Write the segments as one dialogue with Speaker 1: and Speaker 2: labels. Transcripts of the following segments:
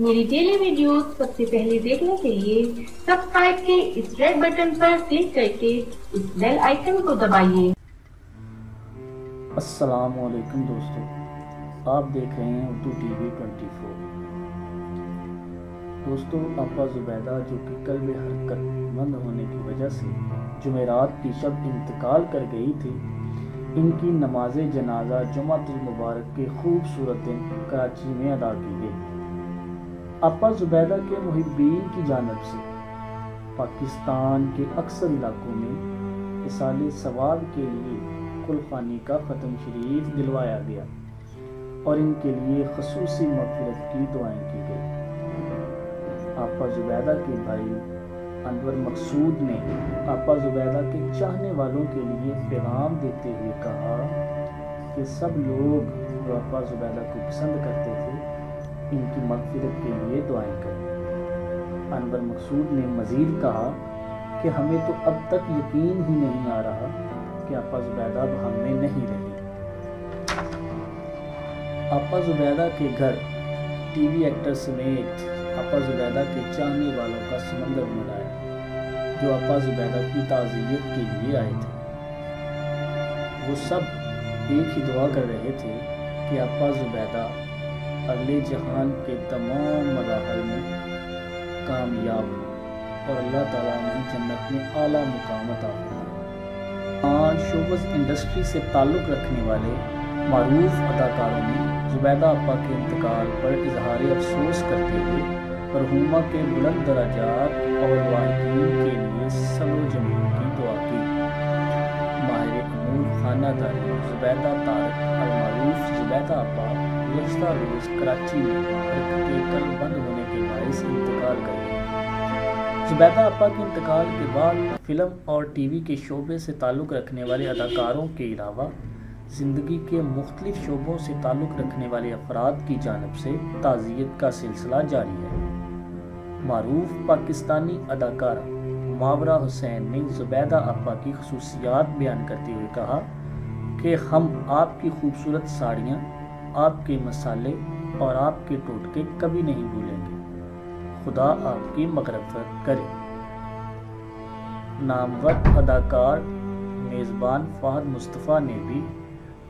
Speaker 1: मेरी daily videos सबसे पहले देखने के लिए सब्सक्राइब के इस रेड बटन पर क्लिक करके इस बेल आइकन को दबाइए।
Speaker 2: अस्सलामुअलैकुम दोस्तों, आप देख रहे हैं उर्दू टीवी 24। दोस्तों, आपा ज़ुबैदा जो कि कल्ब हरकत मंद होने की वजह से जुमेरात की शब इंतकाल कर गई थी, इनकी नमाज जनाजा जुमातुल मुबारक के खूबसूरत दिन कराची में अदा की गई। आपा ज़ुबैदा के मुहिब्बीन की जानिब से पाकिस्तान के अक्सर इलाकों में इसाले सवाब के लिए कुलखानी का ख़त्म शरीफ दिलवाया गया और इनके लिए खसूसी मग़फ़िरत की दुआएं की गई। आपा ज़ुबैदा के भाई अनवर मकसूद ने आपा ज़ुबैदा के चाहने वालों के लिए पैगाम देते हुए कहा कि सब लोग जो आपा ज़ुबैदा को पसंद करते थे, इनकी मग़फ़िरत के लिए दुआएं करें। अनवर मकसूद ने मज़ीद कहा कि हमें तो अब तक यकीन ही नहीं आ रहा कि आपा ज़ुबैदा अब हम में नहीं रही। आपा ज़ुबैदा के घर टीवी एक्टर समेत आपा ज़ुबैदा के चाहने वालों का समंदर मंगाया जो आपा ज़ुबैदा की ताज़ियत के लिए आए थे। वो सब एक ही दुआ कर रहे थे कि आपा ज़ुबैदा अगले जहान के तमाम मराहल में कामयाब हो और अल्लाह ताला उन्हें जन्नत में आला मुकाम अता फरमाए। शोबज़ इंडस्ट्री से ताल्लुक़ रखने वाले मारूफ अदाकारों ने ज़ुबैदा आपा के इंतकाल पर इजहार अफसोस करते हुए मरहूमा के बुलंद दराजात और वाहिदीन के लिए सब्र जमील की दुआ की। माहिर अमूर खानादारी ज़ुबैदा तारक अल-मारूफ ज़ुबैदा आपा गुज़श्ता रोज़ कराची में हरकतें कल्ब बंद होने के बाइस इंतकाल कर गए। ज़ुबैदा आपा के इंतकाल के बाद फ़िल्म और टीवी के शोबे से ताल्लुक़ रखने वाले अदाकारों के अलावा ज़िंदगी के मुख्तलिफ शोबों से ताल्लुक़ रखने वाले अफराद की जानिब से ताज़ियत का सिलसिला जारी है। मारूफ पाकिस्तानी अदाकारा मावरा हुसैन ने ज़ुबैदा आपा की खसूसियात बयान करते हुए कहा कि हम आपकी खूबसूरत साड़ियाँ, आपके मसाले और आपके टोटके कभी नहीं भूलेंगे। खुदा आपकी मग़फ़िरत करे। नामवर अदाकार मेज़बान फ़हद मुस्तफ़ा ने भी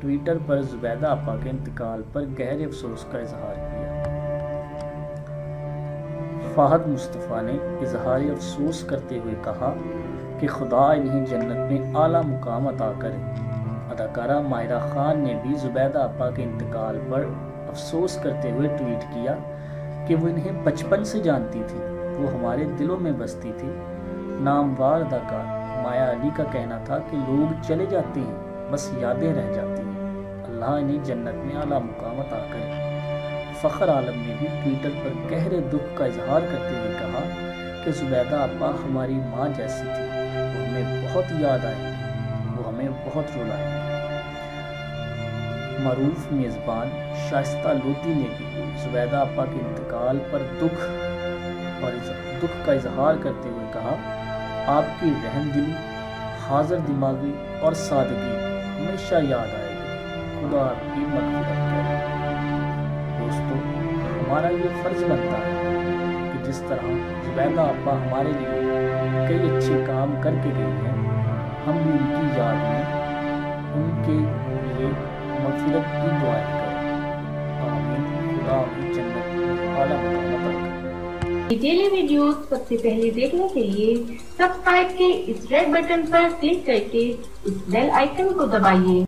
Speaker 2: ट्विटर पर ज़ुबैदा आपा के इंतकाल पर गहरे अफसोस का इजहार किया। फ़हद मुस्तफ़ा ने इजहार अफसोस करते हुए कहा कि खुदा इन्हें जन्नत में आला मुकाम अता करे। अदाकारा माहिरा खान ने भी ज़ुबैदा आपा के इंतकाल पर अफसोस करते हुए ट्वीट किया कि वो इन्हें बचपन से जानती थी, वो हमारे दिलों में बसती थी। नामवार अदाकार माया अली का कहना था कि लोग चले जाते हैं, बस यादें रह जाती हैं। अल्लाह इन्हें जन्नत में आला मुकाम अता करे। फ़ख्र आलम ने भी ट्विटर पर गहरे दुख का इजहार करते हुए कहा कि ज़ुबैदा आपा हमारी माँ जैसी थी, वो हमें बहुत याद आएंगी, वो हमें बहुत रुलाएंगी। मारूफ मेज़बान शाइस्ता लोधी ने भी ज़ुबैदा आपा के इंतकाल पर दुख का इजहार करते हुए कहा, आपकी रहमदिली, हाज़िर दिमागी और सादगी हमेशा याद आएगी। खुदा आपकी मग़फ़िरत करे। दोस्तों, हमारा ये फ़र्ज़ बनता है कि जिस तरह ज़ुबैदा आपा हमारे लिए कई अच्छे काम करके गई हैं, हम भी उनकी याद में उनके लिए मग़फ़िरत की दुआएं करें। आमीन। खुदा आपकी जन्नत में आला मुकाम अता करे।
Speaker 1: डेली वीडियोस सबसे पहले देखने के लिए सब्सक्राइब के इस रेड बटन पर क्लिक करके इस बेल आइकन को दबाइए।